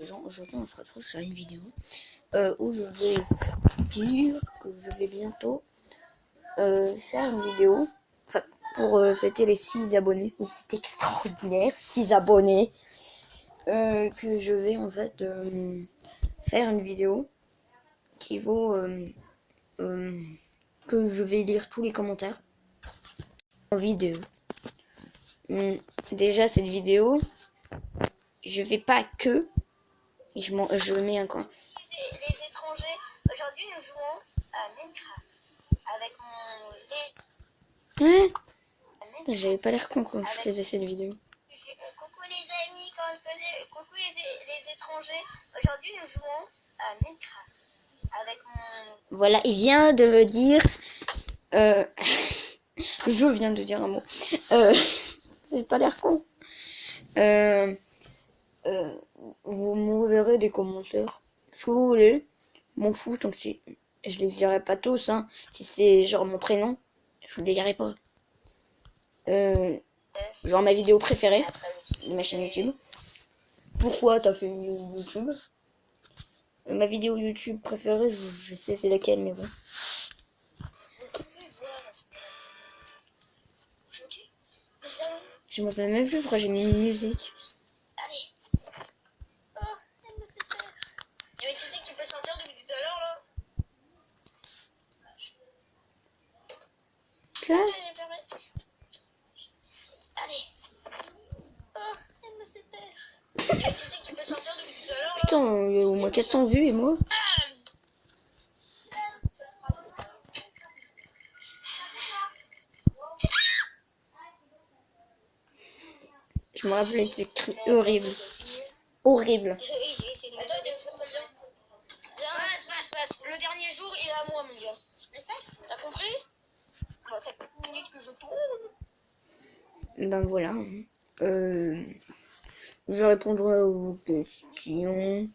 Gens, aujourd'hui on se retrouve sur une vidéo où je vais dire que je vais bientôt faire une vidéo pour fêter les 6 abonnés. Oui, c'est extraordinaire, 6 abonnés. Que je vais en fait faire une vidéo qui vaut que je vais lire tous les commentaires en vidéo. Déjà cette vidéo, je vais pas que je mets un coin. Les étrangers, aujourd'hui nous jouons à Minecraft avec mon... Ouais. J'avais pas l'air con quand je faisais cette vidéo. Coucou les amis, coucou les étrangers, aujourd'hui nous jouons à Minecraft avec mon... Voilà, il vient de me dire... je viens de dire un mot. J'ai pas l'air con. Vous me verrez des commentaires. Si vous voulez, m'en fous tant que si... Je les dirai pas tous, hein. Si c'est genre mon prénom, je vous les dirai pas. Genre ma vidéo préférée de ma chaîne YouTube. Pourquoi t'as fait une vidéo YouTube? Ma vidéo YouTube préférée, je sais c'est laquelle, mais bon. Je me rappelle même plus pourquoi j'ai mis une musique. Allez. Oh, elle me fait peur. Mais tu sais que tu peux sortir depuis tout à l'heure là? Quoi? Allez. Oh, elle me fait peur. Mais tu sais que tu peux sortir depuis tout à l'heure là? Putain, il y a au moins 400 vues et moi. Je me rappelle de ce cri horrible. Horrible. Oui, j'ai essayé de me donner passe. Le dernier jour, il est à moi, mon gars. Mais ça, t'as compris? Ça fait 5 minutes que je tourne. Ben voilà. Je répondrai aux questions,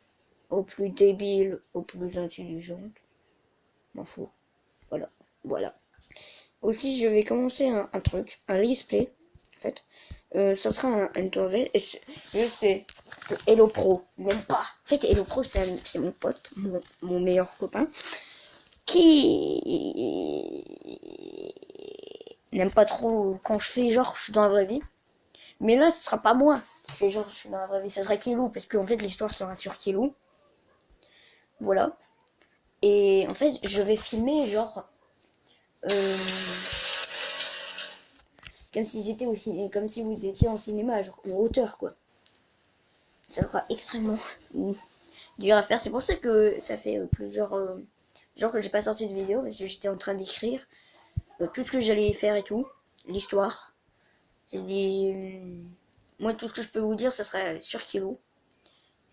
aux plus débiles, aux plus intelligentes. M'en fous. Voilà. Voilà. Aussi, je vais commencer un truc, un let's play, en fait. Ça sera un tournée. Je sais que Hello Pro n'aime pas. En fait, Hello Pro, c'est mon pote, mon meilleur copain, qui n'aime pas trop quand je fais genre je suis dans la vraie vie. Mais là, ce sera pas moi qui fais genre je suis dans la vraie vie, ça sera Kilo, parce qu'en fait, l'histoire sera sur Kilo. Voilà. Et en fait, je vais filmer genre... comme si j'étais au cinéma, comme si vous étiez en cinéma, genre en hauteur quoi. Ça sera extrêmement dur à faire. C'est pour ça que ça fait plusieurs jours que j'ai pas sorti de vidéo parce que j'étais en train d'écrire tout ce que j'allais faire et tout, l'histoire. Moi tout ce que je peux vous dire, ça sera sur Kilo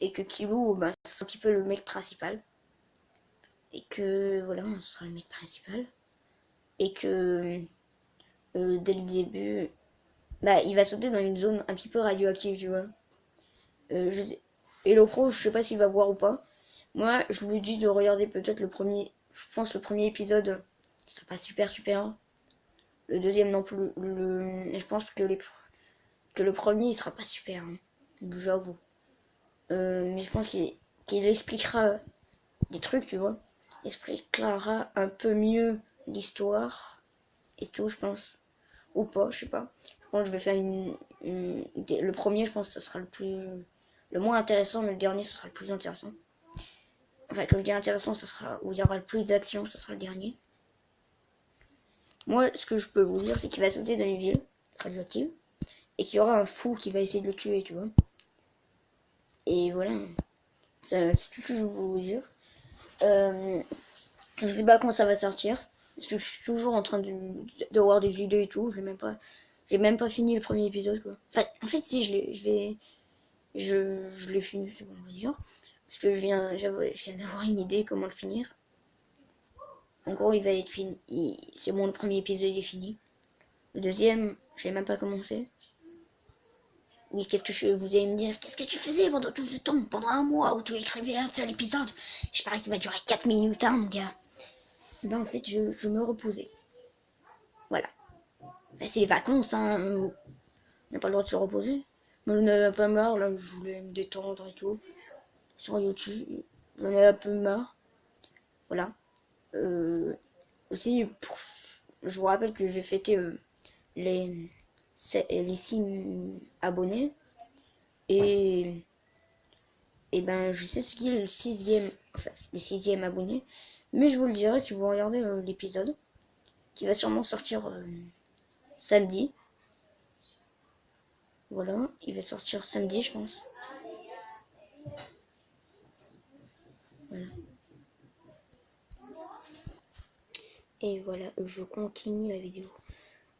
et que Kilo, bah, c'est un petit peu le mec principal et que voilà, ce sera le mec principal et que dès le début, bah il va sauter dans une zone un petit peu radioactive, tu vois. Et le pro, je sais pas s'il va voir ou pas. Moi, je lui dis de regarder peut-être le premier. Je pense le premier épisode, ça passe super. Le deuxième non plus. Je pense que le premier, il sera pas super. Hein, j'avoue. Mais je pense qu'il expliquera des trucs, tu vois. Il expliquera un peu mieux l'histoire et tout, je pense. Ou pas, je sais pas. Je pense que je vais faire le premier, je pense que ça sera le moins intéressant, mais le dernier, ce sera le plus intéressant. Enfin, quand je dis intéressant, ça sera où il y aura le plus d'action, ça sera le dernier. Moi, ce que je peux vous dire, c'est qu'il va sauter dans une ville radioactive et qu'il y aura un fou qui va essayer de le tuer, tu vois. Et voilà, c'est tout ce que je veux vous dire. Je sais pas quand ça va sortir, parce que je suis toujours en train de voir des vidéos et tout. J'ai même pas fini le premier épisode, quoi. Enfin, en fait, si je l'ai fini, c'est bon, on va dire. Parce que je viens d'avoir une idée comment le finir. En gros, il va être fini. C'est bon, le premier épisode est fini. Le deuxième, je l'ai même pas commencé. Oui, vous allez me dire, qu'est-ce que tu faisais pendant tout ce temps, pendant un mois où tu écrivais un seul épisode? Je parie qu'il va durer 4 minutes, hein, mon gars. Ben, en fait, je me reposais. Voilà. Ben, c'est les vacances, hein. On n'a pas le droit de se reposer. Moi, je n'avais pas marre, là, je voulais me détendre et tout. sur YouTube. J'en ai un peu marre. Voilà. Aussi, je vous rappelle que je vais fêter les 6 abonnés. Et ben, je sais ce qui est le sixième abonné. Mais je vous le dirai si vous regardez l'épisode. Qui va sûrement sortir samedi. Voilà, il va sortir samedi, je pense. Voilà. Et voilà, je continue la vidéo.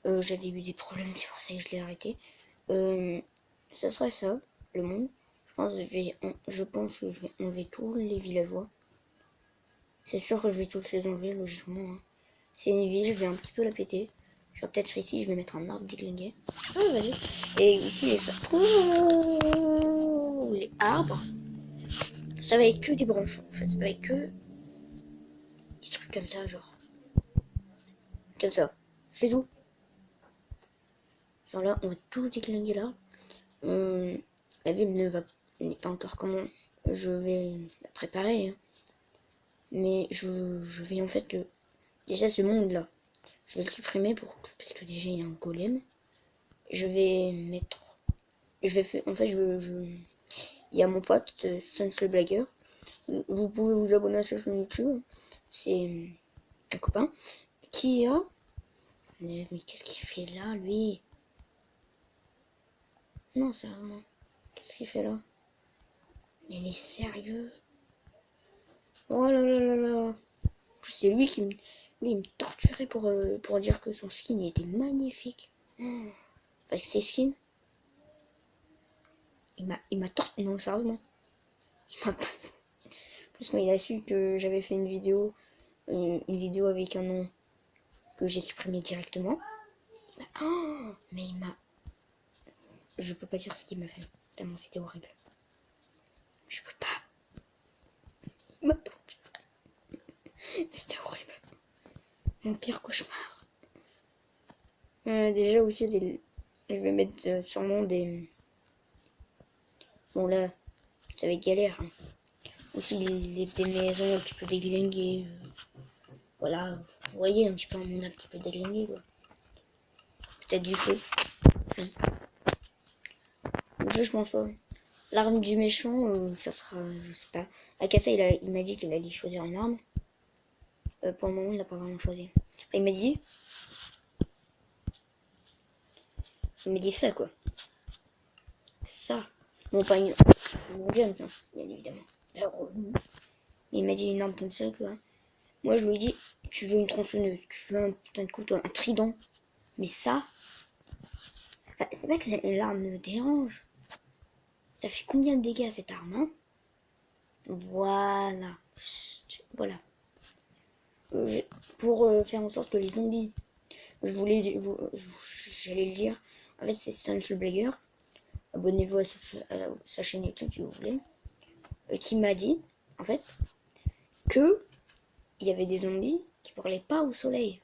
J'avais eu des problèmes, c'est pour ça que je l'ai arrêté. Ça serait ça, le monde. Je pense que je vais enlever tous les villageois. C'est sûr que je vais tous les enlever, logiquement. Hein. C'est une ville, je vais un petit peu la péter. Je vais peut-être ici, je vais mettre un arbre déglingué. Ah, vas-y. Et ici, les arbres. Ça va être que des branches, en fait. Ça va être que des trucs comme ça, genre. Comme ça. C'est tout. Genre là, on va tout déglinguer là. La ville n'est pas encore comment je vais la préparer. Hein. Mais je vais en fait déjà ce monde là. Je vais le supprimer parce que déjà il y a un golem. Je vais mettre. En fait, il y a mon pote, Sans le blagueur. Vous pouvez vous abonner à sa chaîne YouTube. C'est un copain qui a. Mais qu'est-ce qu'il fait là, lui? Non, sérieusement. Qu'est-ce qu'il fait là? Il est sérieux? Oh là là là là. C'est lui qui me torturait pour dire que son skin était magnifique. Avec ses skins. Il m'a torturé. Non, sérieusement. Il m'a pas. Plus quand il a su que j'avais fait une vidéo avec un nom que j'ai supprimé directement. Mais il m'a. Je peux pas dire ce qu'il m'a fait. Tellement c'était horrible. Je peux pas. Il m'a torturé. C'était horrible. Mon pire cauchemar. Déjà aussi, je vais mettre sûrement des. Bon là, ça va être galère. Hein. Aussi des maisons un petit peu déglinguées. Voilà, vous voyez un petit peu un monde un petit peu déglingué. Peut-être du feu. Je pense pas. L'arme du méchant, ça sera, je sais pas. Akasa, il m'a dit qu'il allait choisir une arme. Pour le moment, il n'a pas vraiment choisi. Il m'a dit ça, quoi. Ça. Bon, pas une. Mon gun, ça, bien évidemment. Alors, il m'a dit une arme comme ça, quoi. Moi, je lui ai dit, tu veux une tronçonneuse, tu veux un putain de couteau, un trident. Mais ça. Enfin, c'est pas que l'arme me dérange. Ça fait combien de dégâts cette arme, hein? Voilà. Chut, voilà. Pour faire en sorte que les zombies. J'allais le dire. En fait, c'est Sans le blagueur. Abonnez-vous à sa chaîne YouTube si vous voulez. Qui m'a dit, en fait, que il y avait des zombies qui parlaient pas au soleil.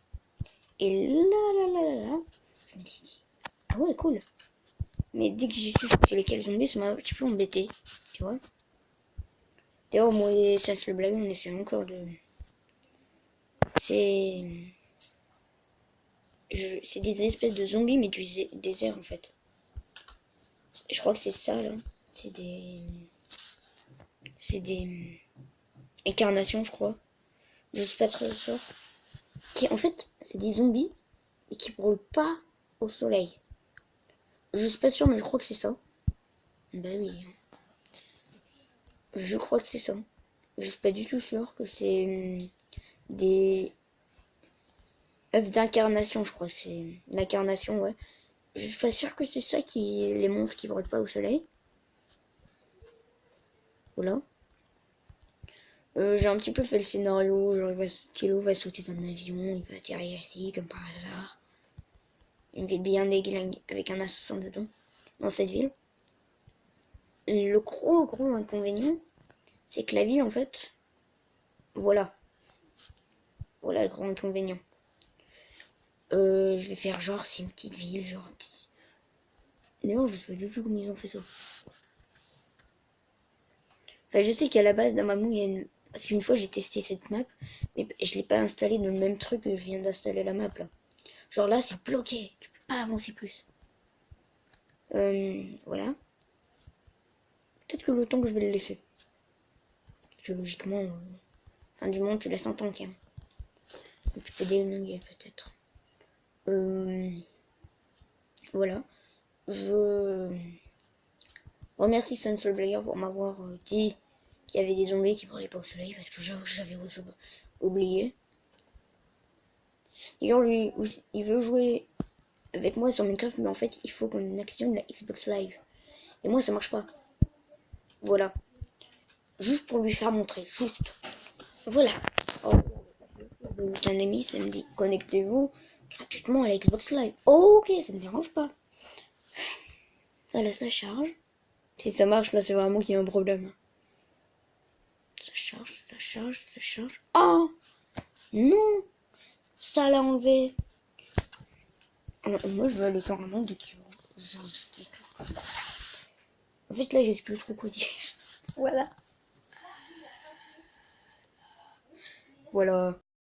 Et là, je me suis dit, ah ouais, cool. Mais dès que j'ai su sur lesquels zombies, ça m'a un petit peu embêté. Tu vois. D'ailleurs, moi et Sans le blagueur, on essaie encore de. C'est des espèces de zombies, mais du désert en fait. Je crois que c'est ça là. C'est des incarnations, je crois. Je suis pas très sûr. Qui en fait, c'est des zombies et qui brûlent pas au soleil. Je suis pas sûr, mais je crois que c'est ça. Bah oui. Je crois que c'est ça. Je suis pas du tout sûr que c'est des œufs d'incarnation, je crois que c'est l'incarnation, ouais. Je suis pas sûr que c'est ça qui les monstres qui brûlent pas au soleil. Voilà. J'ai un petit peu fait le scénario, genre Kilo va sauter d'un avion, il va atterrir ici comme par hasard. Une ville bien déglingue avec un assassin dedans, dans cette ville. Le gros inconvénient, c'est que la ville en fait, voilà. Voilà le gros inconvénient. Je vais faire genre c'est une petite ville, genre un petit. D'ailleurs je sais pas du tout comment ils ont fait ça. Enfin, je sais qu'à la base, dans ma mou, il y a une... Parce qu'une fois, j'ai testé cette map, mais je l'ai pas installée dans le même truc que je viens d'installer la map, là. Genre là, c'est bloqué. Tu peux pas avancer plus. Voilà. Peut-être que le temps que je vais le laisser. Parce que logiquement, fin du monde, tu laisses un tank. Hein. Donc tu peux délinguer peut-être. Voilà. Je remercie Sunsoul Blair pour m'avoir dit qu'il y avait des zombies qui parlaient pas au soleil, parce que j'avais oublié. D'ailleurs, lui, il veut jouer avec moi sur Minecraft, mais en fait, il faut qu'on actionne la Xbox Live. Et moi, ça marche pas. Voilà. Juste pour lui faire montrer. Juste. Voilà. Oh. Un ami, ça me dit connectez-vous gratuitement à la Xbox Live. Oh, ok, ça me dérange pas. Voilà, ça charge. Si ça marche, là, c'est vraiment qu'il y a un problème. Ça charge, ça charge, ça charge. Oh non, ça l'a enlevé. Moi, je vais aller faire un monde de kilos. En fait, là, je sais plus trop quoi dire. Voilà. Voilà.